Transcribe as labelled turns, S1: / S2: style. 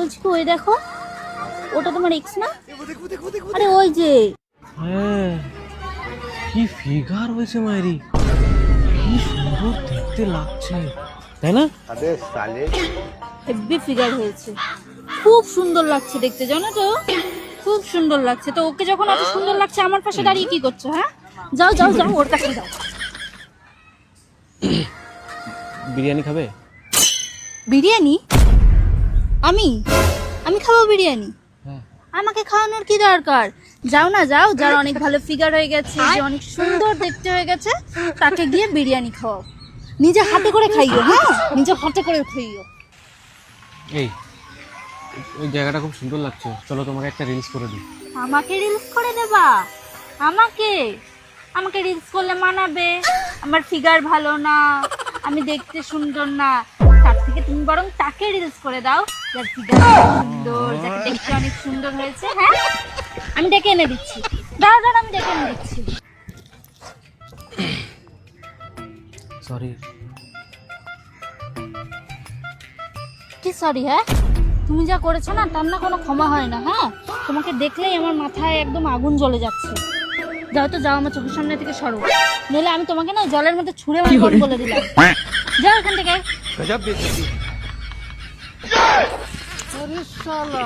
S1: বলছি কি ওই দেখো, ওটা তোমার এক্স না? আরে ওই যে।
S2: হ্যাঁ, কি ফিগার হয়েছে মায়েরি, কি সুন্দর দেখতে লাগছে, তাই না?
S1: হেভি ফিগার হয়েছে, খুব সুন্দর লাগছে দেখতে, জানো তো? খুব সুন্দর লাগছে। তো ওকে যখন এত সুন্দর লাগছে, আমার পাশে দাঁড়িয়ে কি করছো? হ্যাঁ, যাও যাও যাও, ওর কাছে যাও।
S2: বিরিয়ানি খাবে?
S1: বিরিয়ানি? আমি আমি খাবো বিরিয়ানি?
S2: হ্যাঁ।
S1: আমাকে খাওয়ানোর কি দরকার? যাও না, যাও, যার অনেক ভালো ফিগার হয়ে গেছে, যে অনেক সুন্দর দেখতে হয়ে গেছে, তাকে গিয়ে বিরিয়ানি খাওয়াও। নিজে হাতে করে খাইও, হ্যাঁ, নিজে হাতে করে খাইও।
S2: এই, ওই জায়গাটা খুব সুন্দর লাগছে, চলো তোমাকে একটা রিলস করে দিই।
S1: আমাকে রিলস করে দেবা? আমাকে আমাকে রিলস করলে মানাবে? আমার ফিগার ভালো না, আমি দেখতে সুন্দর না। তার থেকে তুমি বরং তাকে রিলস করে দাও, যার ফিগার সুন্দর, যাকে দেখতে অনেক সুন্দর হয়েছে। হ্যাঁ, আমি ডেকে এনে দিচ্ছি, দাঁড়া দাঁড়া, আমি ডেকে এনে দিচ্ছি।
S2: সরি।
S1: কি সরি? হ্যাঁ, তুমি যা করেছো না, তার না কোনো ক্ষমা হয় না। হ্যাঁ, তোমাকে দেখলেই আমার মাথায় একদম আগুন জ্বলে যাচ্ছে। যাও তো, যাও, আমার চোখের সামনে থেকে সরো, নইলে আমি তোমাকে না জলের মধ্যে ছুঁড়ে মারবো বলে দিলাম। যাও এখান থেকে।
S2: গজব বেইজ্জতি।
S3: अरे साला